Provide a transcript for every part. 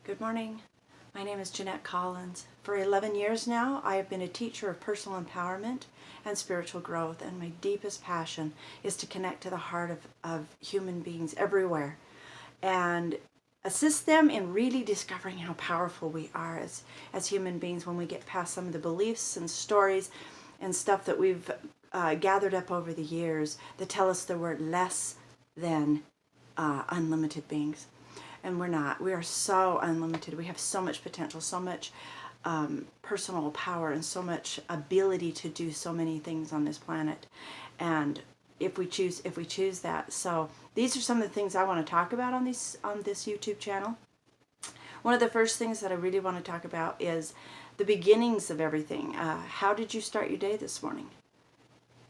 Good morning. My name is Jeanette Collins. For 11 years now, I have been a teacher of personal empowerment and spiritual growth, and my deepest passion is to connect to the heart of human beings everywhere and assist them in really discovering how powerful we are as human beings when we get past some of the beliefs and stories and stuff that we've gathered up over the years that tell us that we're less than unlimited beings. And we're not. We are so unlimited. We have so much potential, so much personal power, and so much ability to do so many things on this planet. And if we choose that. So these are some of the things I want to talk about on this YouTube channel. One of the first things that I really want to talk about is the beginnings of everything. How did you start your day this morning?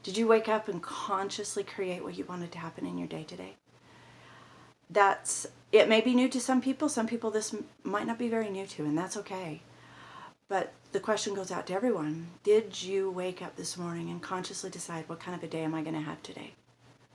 Did you wake up and consciously create what you wanted to happen in your day today? It may be new to some people. Some people this might not be very new to, and that's okay. But the question goes out to everyone. Did you wake up this morning and consciously decide, what kind of a day am I going to have today?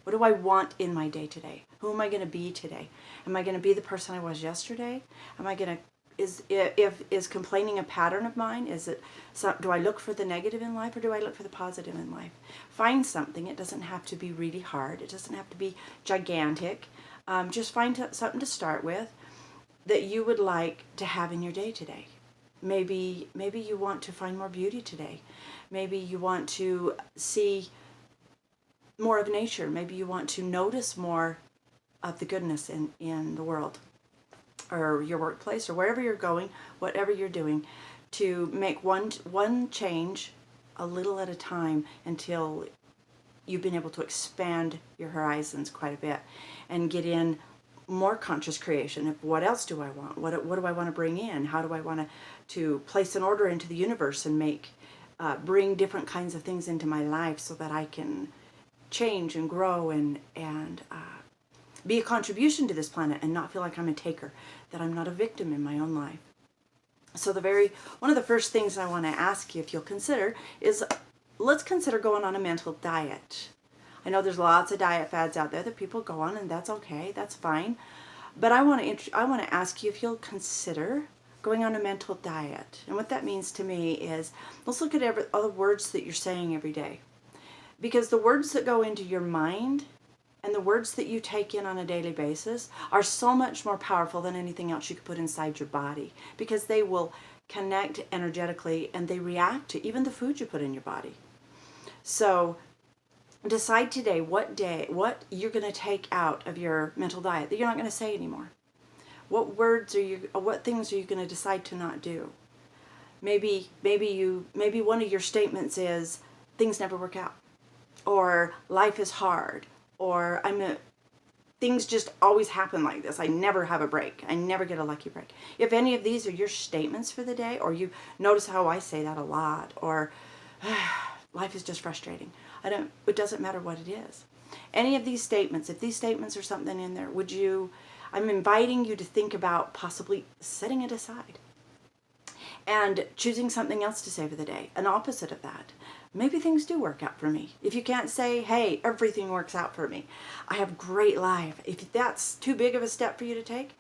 What do I want in my day today? Who am I going to be today? Am I going to be the person I was yesterday? Am I going to, is complaining a pattern of mine? Do I look for the negative in life, or do I look for the positive in life? Find something. It doesn't have to be really hard. It doesn't have to be gigantic. Just find something to start with that you would like to have in your day today. Maybe you want to find more beauty today. Maybe you want to see more of nature. Maybe you want to notice more of the goodness in the world, or your workplace, or wherever you're going, whatever you're doing, to make one change a little at a time until you've been able to expand your horizons quite a bit and get in more conscious creation of what else do I want? What do I want to bring in? How do I want to place an order into the universe and bring different kinds of things into my life so that I can change and grow and be a contribution to this planet and not feel like I'm a taker, that I'm not a victim in my own life. So one of the first things I want to ask you, if you'll consider, is let's consider going on a mental diet. I know there's lots of diet fads out there that people go on, and that's okay, that's fine. But I want to ask you if you'll consider going on a mental diet. And what that means to me is, let's look at all the words that you're saying every day. Because the words that go into your mind and the words that you take in on a daily basis are so much more powerful than anything else you could put inside your body, because they will connect energetically and they react to even the food you put in your body. So decide today what you're going to take out of your mental diet that you're not going to say anymore. What things are you going to decide to not do? Maybe one of your statements is, things never work out, or life is hard, or things just always happen like this. I never have a break. I never get a lucky break. If any of these are your statements for the day, or you notice how I say that a lot, or life is just frustrating. It doesn't matter what it is. Any of these statements, if these statements are something in there, I'm inviting you to think about possibly setting it aside and choosing something else to say for the day, an opposite of that. Maybe things do work out for me. If you can't say, hey, everything works out for me, I have a great life. If that's too big of a step for you to take,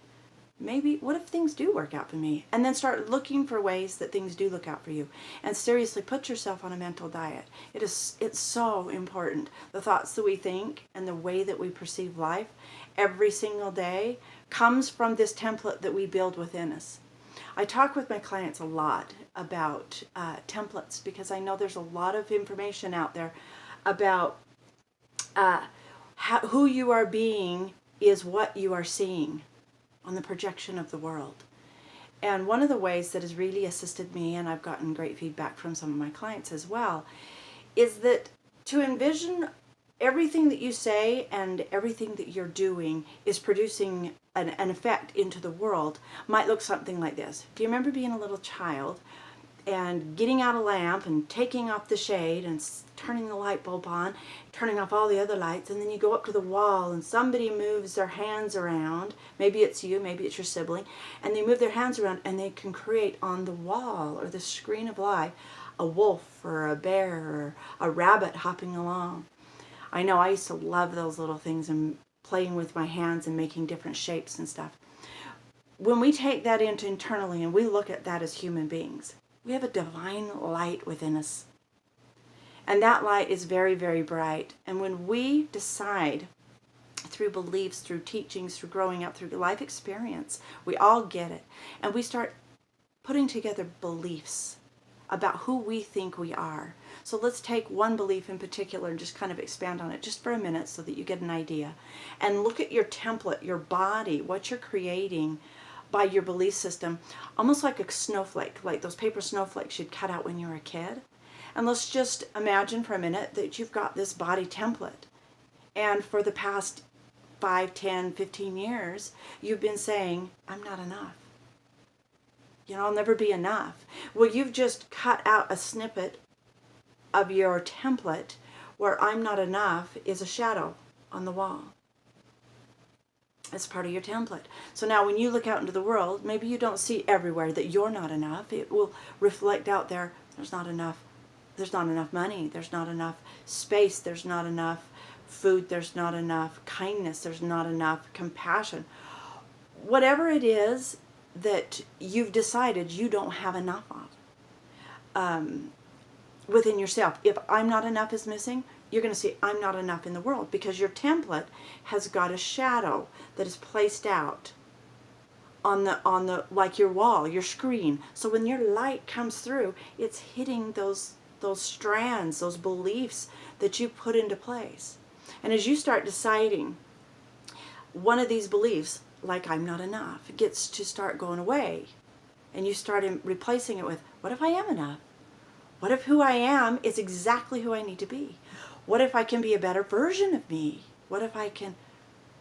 maybe, what if things do work out for me? And then start looking for ways that things do look out for you. And seriously, put yourself on a mental diet. It's so important. The thoughts that we think and the way that we perceive life every single day comes from this template that we build within us. I talk with my clients a lot about templates, because I know there's a lot of information out there about who you are being is what you are seeing on the projection of the world. And one of the ways that has really assisted me, and I've gotten great feedback from some of my clients as well, is that to envision everything that you say and everything that you're doing is producing an effect into the world might look something like this. Do you remember being a little child and getting out a lamp and taking off the shade and turning the light bulb on, turning off all the other lights, and then you go up to the wall and somebody moves their hands around, maybe it's you, maybe it's your sibling, and they move their hands around and they can create on the wall or the screen of life a wolf or a bear or a rabbit hopping along. I know I used to love those little things and playing with my hands and making different shapes and stuff. when we take that into internally and we look at that as human beings, we have a divine light within us. And that light is very, very bright. And when we decide through beliefs, through teachings, through growing up, through life experience, we all get it. And we start putting together beliefs about who we think we are. So let's take one belief in particular and just kind of expand on it just for a minute so that you get an idea. And look at your template, your body, what you're creating by your belief system, almost like a snowflake, like those paper snowflakes you'd cut out when you were a kid. And let's just imagine for a minute that you've got this body template. And for the past 5, 10, 15 years, you've been saying, I'm not enough. You know, I'll never be enough. Well, you've just cut out a snippet of your template where I'm not enough is a shadow on the wall. It's part of your template. So now when you look out into the world, maybe you don't see everywhere that you're not enough. It will reflect out there, there's not enough money, there's not enough space, there's not enough food, there's not enough kindness, there's not enough compassion. Whatever it is that you've decided you don't have enough of within yourself. If I'm not enough is missing, you're going to see I'm not enough in the world, because your template has got a shadow that is placed out on the like your wall, your screen. So when your light comes through, it's hitting those strands, those beliefs that you put into place. And as you start deciding, one of these beliefs, like I'm not enough, gets to start going away. And you start replacing it with, what if I am enough? What if who I am is exactly who I need to be? What if I can be a better version of me? What if I can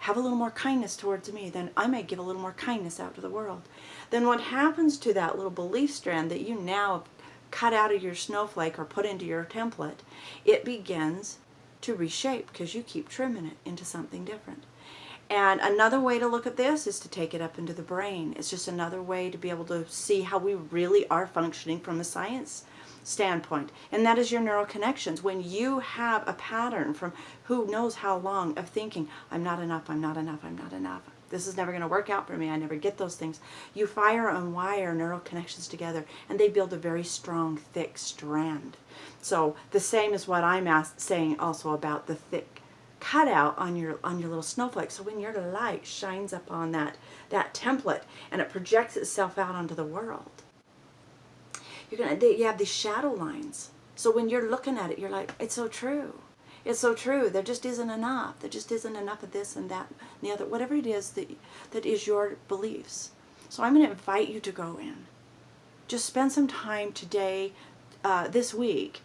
have a little more kindness towards me? Then I may give a little more kindness out to the world. Then what happens to that little belief strand that you now cut out of your snowflake or put into your template? It begins to reshape because you keep trimming it into something different. And another way to look at this is to take it up into the brain. It's just another way to be able to see how we really are functioning from a science standpoint. And that is your neural connections. When you have a pattern from who knows how long of thinking, I'm not enough, I'm not enough, I'm not enough, this is never going to work out for me, I never get those things. You fire and wire neural connections together, and they build a very strong, thick strand. So the same is what I'm saying also about the thick cutout on your little snowflake. So when your light shines upon that template and it projects itself out onto the world, you have these shadow lines. So when you're looking at it, you're like, it's so true. It's so true. There just isn't enough. There just isn't enough of this and that and the other. Whatever it is that is your beliefs. So I'm going to invite you to go in. Just spend some time today, this week,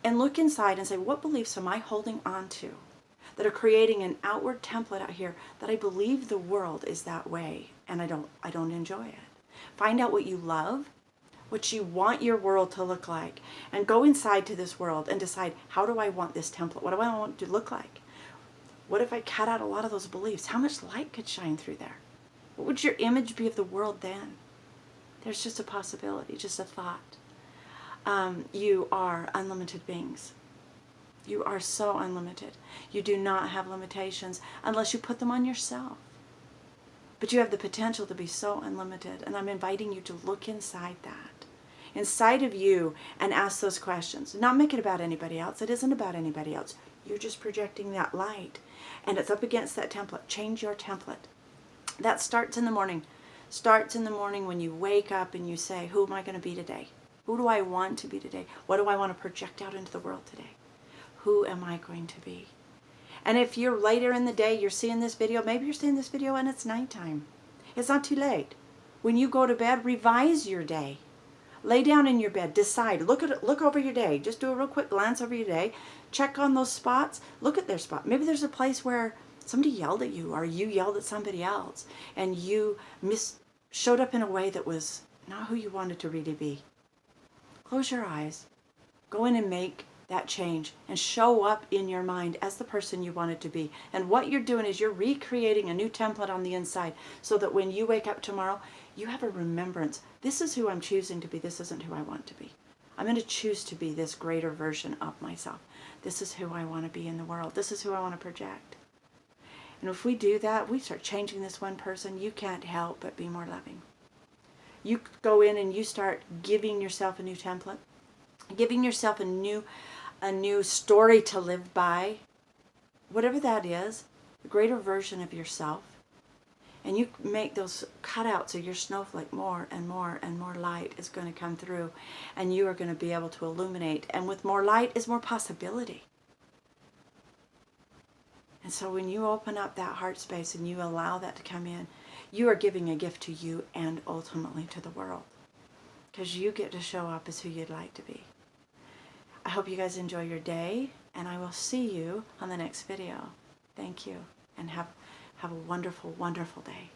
and look inside and say, what beliefs am I holding on to that are creating an outward template out here that I believe the world is that way and I don't enjoy it. Find out what you love, what you want your world to look like, and go inside to this world and decide, how do I want this template? What do I want it to look like? What if I cut out a lot of those beliefs? How much light could shine through there? What would your image be of the world then? There's just a possibility, just a thought. You are unlimited beings. You are so unlimited. You do not have limitations unless you put them on yourself. But you have the potential to be so unlimited, and I'm inviting you to look inside of you, and ask those questions. Not make it about anybody else. It isn't about anybody else. You're just projecting that light, and it's up against that template. Change your template. That starts in the morning. Starts in the morning when you wake up and you say, who am I going to be today? Who do I want to be today? What do I want to project out into the world today? Who am I going to be? And if you're later in the day, you're seeing this video, maybe you're seeing this video and it's nighttime. It's not too late. When you go to bed, revise your day. Lay down in your bed, decide, look over your day. Just do a real quick glance over your day. Check on those spots. Look at their spot. Maybe there's a place where somebody yelled at you or you yelled at somebody else and you showed up in a way that was not who you wanted to really be. Close your eyes. Go in and make that change and show up in your mind as the person you wanted to be. And what you're doing is you're recreating a new template on the inside so that when you wake up tomorrow, you have a remembrance. This is who I'm choosing to be. This isn't who I want to be. I'm going to choose to be this greater version of myself. This is who I want to be in the world. This is who I want to project. And if we do that, we start changing this one person, you can't help but be more loving. You go in and you start giving yourself a new template, giving yourself a new story to live by, whatever that is, a greater version of yourself. And you make those cutouts of your snowflake more and more and more light is going to come through, and you are going to be able to illuminate. And with more light is more possibility. And so when you open up that heart space and you allow that to come in, you are giving a gift to you and ultimately to the world. Because you get to show up as who you'd like to be. I hope you guys enjoy your day, and I will see you on the next video. Thank you, and have a wonderful, wonderful day.